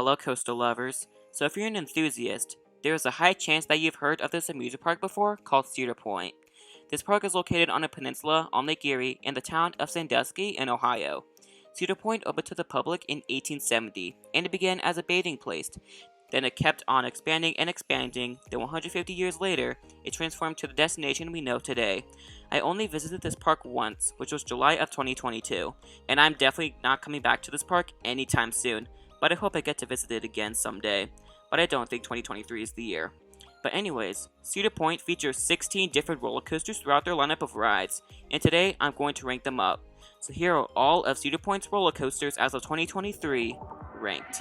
Hello coastal lovers. So if you're an enthusiast, there is a high chance that you've heard of this amusement park before called Cedar Point. This park is located on a peninsula on Lake Erie in the town of Sandusky in Ohio. Cedar Point opened to the public in 1870, and it began as a bathing place. Then it kept on expanding and expanding, then 150 years later, it transformed to the destination we know today. I only visited this park once, which was July of 2022, and I'm definitely not coming back to this park anytime soon, but I hope I get to visit it again someday. But I don't think 2023 is the year. But anyways, Cedar Point features 16 different roller coasters throughout their lineup of rides, and today I'm going to rank them up. So here are all of Cedar Point's roller coasters as of 2023 ranked.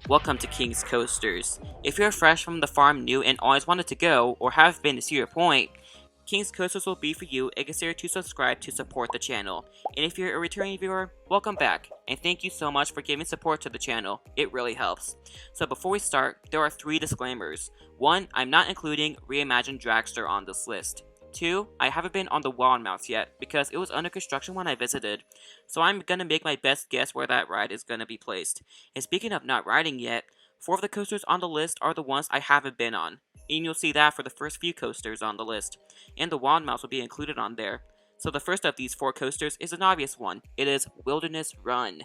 Welcome to King's Coasters. If you're fresh from the farm new and always wanted to go, or have been to Cedar Point, King's Coasters will be for you and consider to subscribe to support the channel. And if you're a returning viewer, welcome back, and thank you so much for giving support to the channel, it really helps. So before we start, there are 3 disclaimers. 1, I'm not including Reimagined Dragster on this list. 2, I haven't been on the Wildmouse yet, because it was under construction when I visited, so I'm gonna make my best guess where that ride is gonna be placed. And speaking of not riding yet, 4 of the coasters on the list are the ones I haven't been on, and you'll see that for the first few coasters on the list, and the Wildmouse will be included on there. So the first of these 4 coasters is an obvious one. It is Wilderness Run.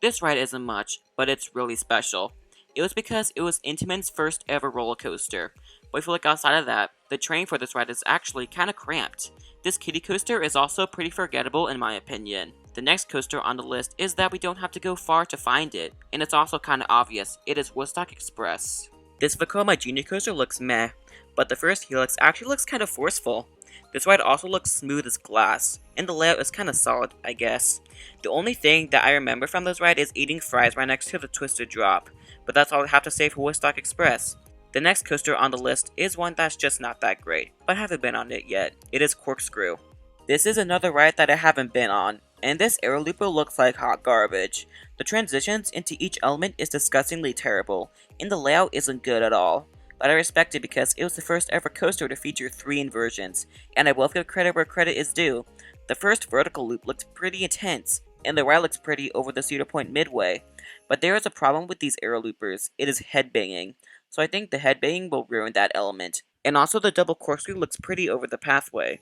This ride isn't much, but it's really special. It was because it was Intamin's first ever roller coaster. But if you look outside of that, the terrain for this ride is actually kinda cramped. This kiddie coaster is also pretty forgettable in my opinion. The next coaster on the list is that we don't have to go far to find it, and it's also kinda obvious. It is Woodstock Express. This Vekoma Junior coaster looks meh, but the first helix actually looks kinda forceful. This ride also looks smooth as glass, and the layout is kinda solid, I guess. The only thing that I remember from this ride is eating fries right next to the twisted drop, but that's all I have to say for Woodstock Express. The next coaster on the list is one that's just not that great, but I haven't been on it yet. It is Corkscrew. This is another ride that I haven't been on, and this air looper looks like hot garbage. The transitions into each element is disgustingly terrible, and the layout isn't good at all. But I respect it because it was the first ever coaster to feature 3 inversions, and I will give credit where credit is due. The first vertical loop looked pretty intense, and the ride looks pretty over the Cedar Point midway. But there is a problem with these air loopers. It is headbanging. So I think the headbanging will ruin that element. And also the double corkscrew looks pretty over the pathway.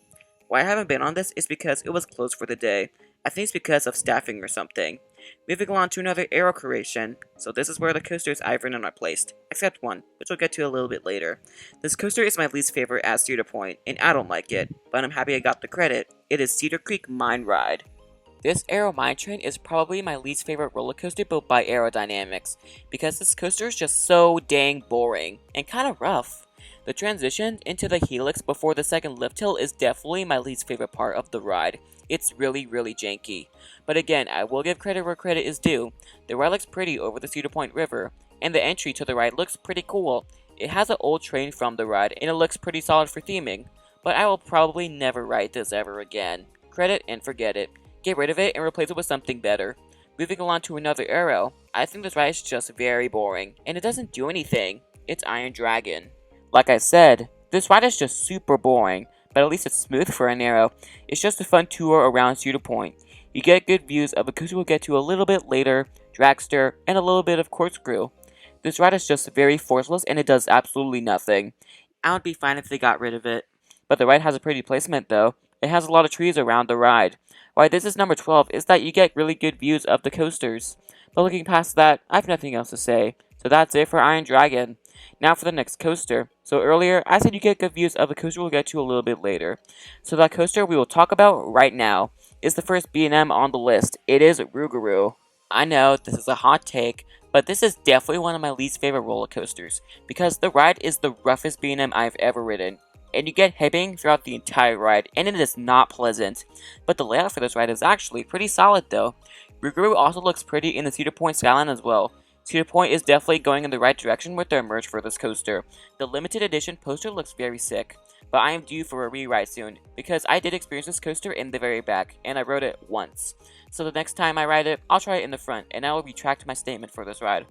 Why I haven't been on this is because it was closed for the day. I think it's because of staffing or something. Moving along to another aero creation. So this is where the coasters I've ridden are placed. Except one, which we'll get to a little bit later. This coaster is my least favorite at Cedar Point, and I don't like it. But I'm happy I got the credit. It is Cedar Creek Mine Ride. This Aero Mine Train is probably my least favorite roller coaster built by Aerodynamics, because this coaster is just so dang boring, and kinda rough. The transition into the helix before the second lift hill is definitely my least favorite part of the ride. It's really janky. But again, I will give credit where credit is due. The ride looks pretty over the Cedar Point River, and the entry to the ride looks pretty cool. It has an old train from the ride, and it looks pretty solid for theming, but I will probably never ride this ever again. Credit and forget it. Get rid of it and replace it with something better. Moving along to another aero, I think this ride is just very boring, and it doesn't do anything. It's Iron Dragon. Like I said, this ride is just super boring, but at least it's smooth for an aero. It's just a fun tour around Cedar Point. You get good views of a coaster we'll get to a little bit later, Dragster, and a little bit of Corkscrew. This ride is just very forceless and it does absolutely nothing. I would be fine if they got rid of it. But the ride has a pretty placement though. It has a lot of trees around the ride. Why this is number 12 is that you get really good views of the coasters. But looking past that, I have nothing else to say. So that's it for Iron Dragon. Now for the next coaster. So earlier, I said you get good views of a coaster we'll get to a little bit later. So that coaster we will talk about right now is the first B&M on the list. It is Rugaroo. I know, this is a hot take, but this is definitely one of my least favorite roller coasters, because the ride is the roughest B&M I've ever ridden. And you get headbanging throughout the entire ride, and it is not pleasant. But the layout for this ride is actually pretty solid though. Rugaroo also looks pretty in the Cedar Point skyline as well. Cedar Point is definitely going in the right direction with their merch for this coaster. The limited edition poster looks very sick, but I am due for a rewrite soon, because I did experience this coaster in the very back, and I rode it once. So the next time I ride it, I'll try it in the front, and I will retract my statement for this ride.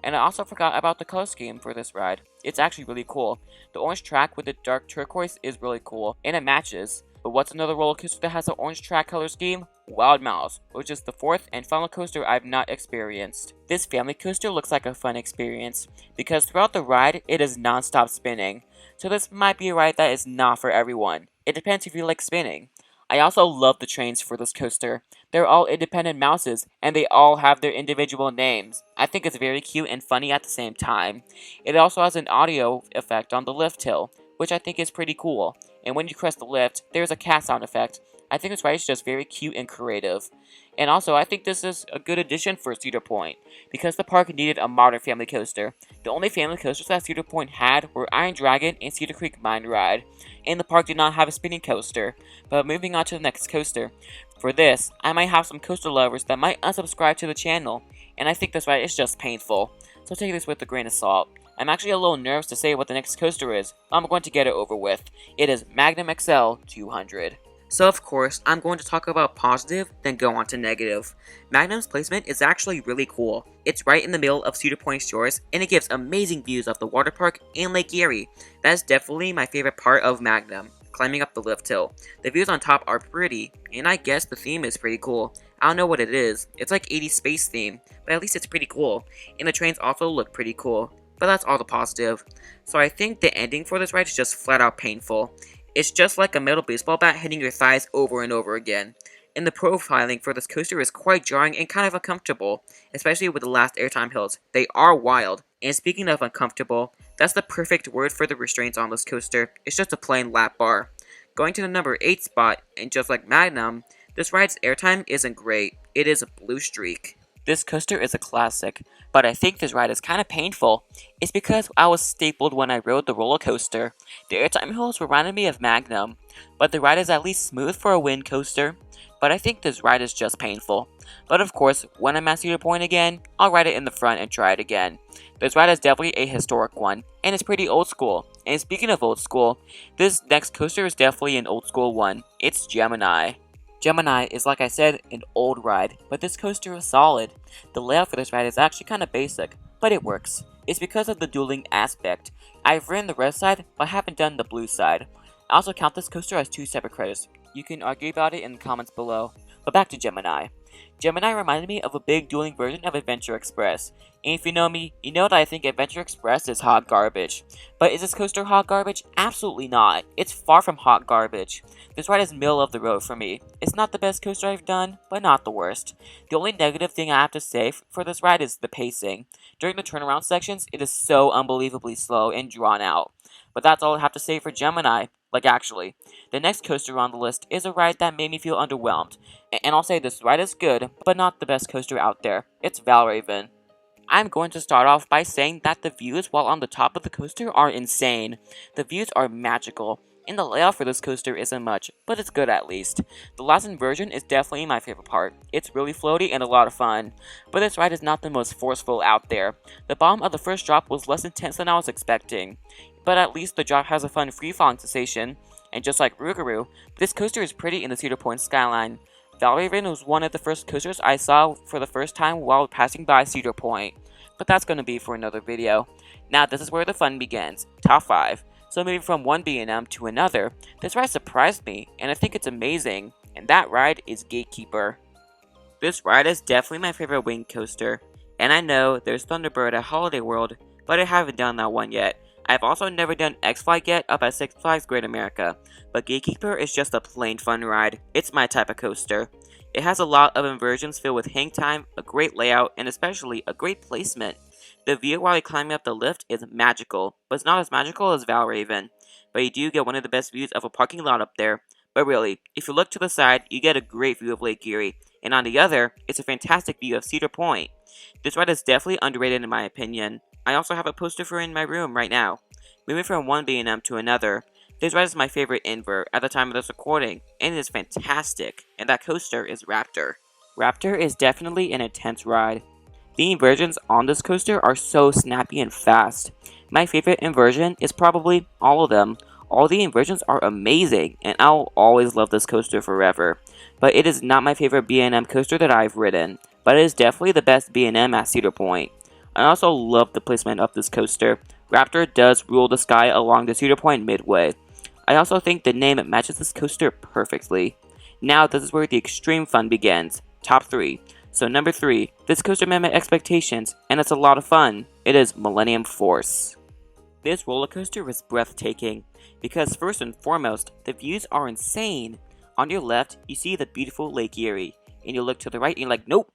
And I also forgot about the color scheme for this ride. It's actually really cool. The orange track with the dark turquoise is really cool, and it matches. But what's another roller coaster that has an orange track color scheme? Wild Mouse, which is the fourth and final coaster I've not experienced. This family coaster looks like a fun experience, because throughout the ride, it is non-stop spinning. So this might be a ride that is not for everyone. It depends if you like spinning. I also love the trains for this coaster. They're all independent mouses, and they all have their individual names. I think it's very cute and funny at the same time. It also has an audio effect on the lift hill, which I think is pretty cool. And when you crest the lift, there's a cat sound effect. I think this ride is just very cute and creative. And also, I think this is a good addition for Cedar Point, because the park needed a modern family coaster. The only family coasters that Cedar Point had were Iron Dragon and Cedar Creek Mine Ride, and the park did not have a spinning coaster. But moving on to the next coaster. For this, I might have some coaster lovers that might unsubscribe to the channel, and I think this ride is just painful. So take this with a grain of salt. I'm actually a little nervous to say what the next coaster is, but I'm going to get it over with. It is Magnum XL 200. So of course, I'm going to talk about positive, then go on to negative. Magnum's placement is actually really cool. It's right in the middle of Cedar Point shores, and it gives amazing views of the water park and Lake Erie. That is definitely my favorite part of Magnum, climbing up the lift hill. The views on top are pretty, and I guess the theme is pretty cool. I don't know what it is. It's like 80s space theme, but at least it's pretty cool. And the trains also look pretty cool. But that's all the positive. So I think the ending for this ride is just flat out painful. It's just like a metal baseball bat hitting your thighs over and over again. And the profiling for this coaster is quite jarring and kind of uncomfortable, especially with the last Airtime hills. They are wild. And speaking of uncomfortable, that's the perfect word for the restraints on this coaster. It's just a plain lap bar. Going to the number 8 spot, and just like Magnum, this ride's airtime isn't great. It is a blue streak. This coaster is a classic, but I think this ride is kind of painful. It's because I was stapled when I rode the roller coaster. The airtime hills reminded me of Magnum, but the ride is at least smooth for a wind coaster. But I think this ride is just painful. But of course, when I'm at Cedar Point again, I'll ride it in the front and try it again. This ride is definitely a historic one, and it's pretty old school. And speaking of old school, this next coaster is definitely an old school one. It's Gemini. Gemini is, like I said, an old ride, but this coaster is solid. The layout for this ride is actually kind of basic, but it works. It's because of the dueling aspect. I've ridden the red side, but haven't done the blue side. I also count this coaster as 2 separate credits. You can argue about it in the comments below. But back to Gemini. Gemini reminded me of a big dueling version of Adventure Express. And if you know me, you know that I think Adventure Express is hot garbage. But is this coaster hot garbage? Absolutely not. It's far from hot garbage. This ride is middle of the road for me. It's not the best coaster I've done, but not the worst. The only negative thing I have to say for this ride is the pacing. During the turnaround sections, it is so unbelievably slow and drawn out. But that's all I have to say for Gemini. Like actually, the next coaster on the list is a ride that made me feel underwhelmed. And I'll say this ride is good, but not the best coaster out there. It's Valraven. I'm going to start off by saying that the views while on the top of the coaster are insane. The views are magical, and the layout for this coaster isn't much, but it's good at least. The last inversion is definitely my favorite part. It's really floaty and a lot of fun, but this ride is not the most forceful out there. The bottom of the first drop was less intense than I was expecting, but at least the drop has a fun free-falling sensation, and just like Rugaroo, this coaster is pretty in the Cedar Point skyline. Valraven was one of the first coasters I saw for the first time while passing by Cedar Point, but that's going to be for another video. Now this is where the fun begins, top 5. So moving from one B&M to another, this ride surprised me, and I think it's amazing, and that ride is Gatekeeper. This ride is definitely my favorite wing coaster, and I know there's Thunderbird at Holiday World, but I haven't done that one yet. I've also never done X-Flight yet up at Six Flags Great America, but Gatekeeper is just a plain fun ride. It's my type of coaster. It has a lot of inversions filled with hang time, a great layout, and especially a great placement. The view while you're climbing up the lift is magical, but it's not as magical as Valraven. But you do get one of the best views of a parking lot up there. But really, if you look to the side, you get a great view of Lake Erie, and on the other, it's a fantastic view of Cedar Point. This ride is definitely underrated in my opinion. I also have a poster for it in my room right now. Moving from one B&M to another, this ride is my favorite invert at the time of this recording, and it is fantastic, and that coaster is Raptor. Raptor is definitely an intense ride. The inversions on this coaster are so snappy and fast. My favorite inversion is probably all of them. All the inversions are amazing, and I'll always love this coaster forever. But it is not my favorite B&M coaster that I've ridden, but it is definitely the best B&M at Cedar Point. I also love the placement of this coaster. Raptor does rule the sky along the Cedar Point midway. I also think the name matches this coaster perfectly. Now this is where the extreme fun begins. Top 3. So number 3, this coaster met my expectations, and it's a lot of fun. It is Millennium Force. This roller coaster was breathtaking, because first and foremost, the views are insane. On your left, you see the beautiful Lake Erie, and you look to the right and you're like, nope.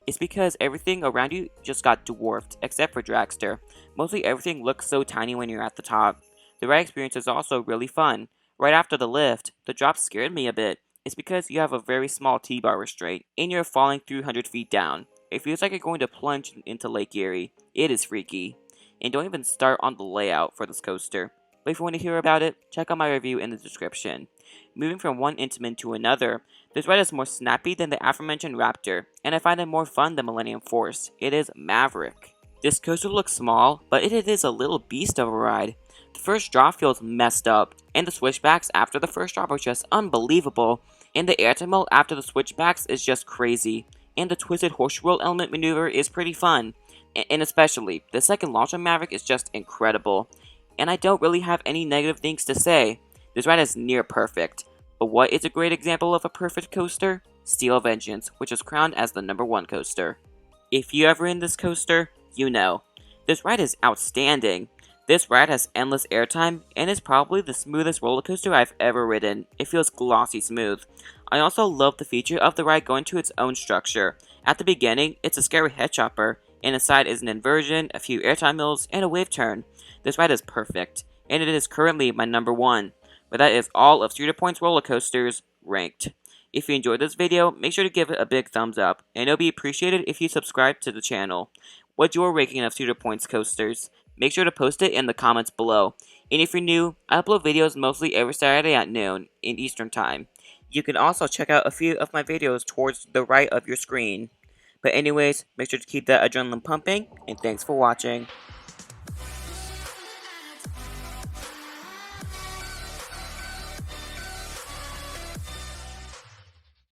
It's because everything around you just got dwarfed, except for Dragster. Mostly everything looks so tiny when you're at the top. The ride experience is also really fun. Right after the lift, the drop scared me a bit. It's because you have a very small T-bar restraint, and you're falling 300 feet down. It feels like you're going to plunge into Lake Erie. It is freaky. And don't even start on the layout for this coaster. But if you want to hear about it, check out my review in the description. Moving from one intimate to another, this ride is more snappy than the aforementioned Raptor, and I find it more fun than Millennium Force. It is Maverick. This coaster looks small, but it is a little beast of a ride. The first drop feels messed up, and the switchbacks after the first drop are just unbelievable, and the airtime mode after the switchbacks is just crazy, and the twisted horseshoe roll element maneuver is pretty fun, and especially, the second launch on Maverick is just incredible, and I don't really have any negative things to say. This ride is near perfect, but what is a great example of a perfect coaster? Steel Vengeance, which is crowned as the #1 coaster. If you ever in this coaster, you know. This ride is outstanding. This ride has endless airtime, and is probably the smoothest roller coaster I've ever ridden. It feels glossy smooth. I also love the feature of the ride going to its own structure. At the beginning, it's a scary head chopper, and inside is an inversion, a few airtime mills, and a wave turn. This ride is perfect, and it is currently my #1. But that is all of Cedar Point's roller coasters ranked. If you enjoyed this video, make sure to give it a big thumbs up, and it'll be appreciated if you subscribe to the channel. What's your ranking of Cedar Point's coasters? Make sure to post it in the comments below. And if you're new, I upload videos mostly every Saturday at noon in Eastern Time. You can also check out a few of my videos towards the right of your screen. But anyways, make sure to keep that adrenaline pumping, and thanks for watching.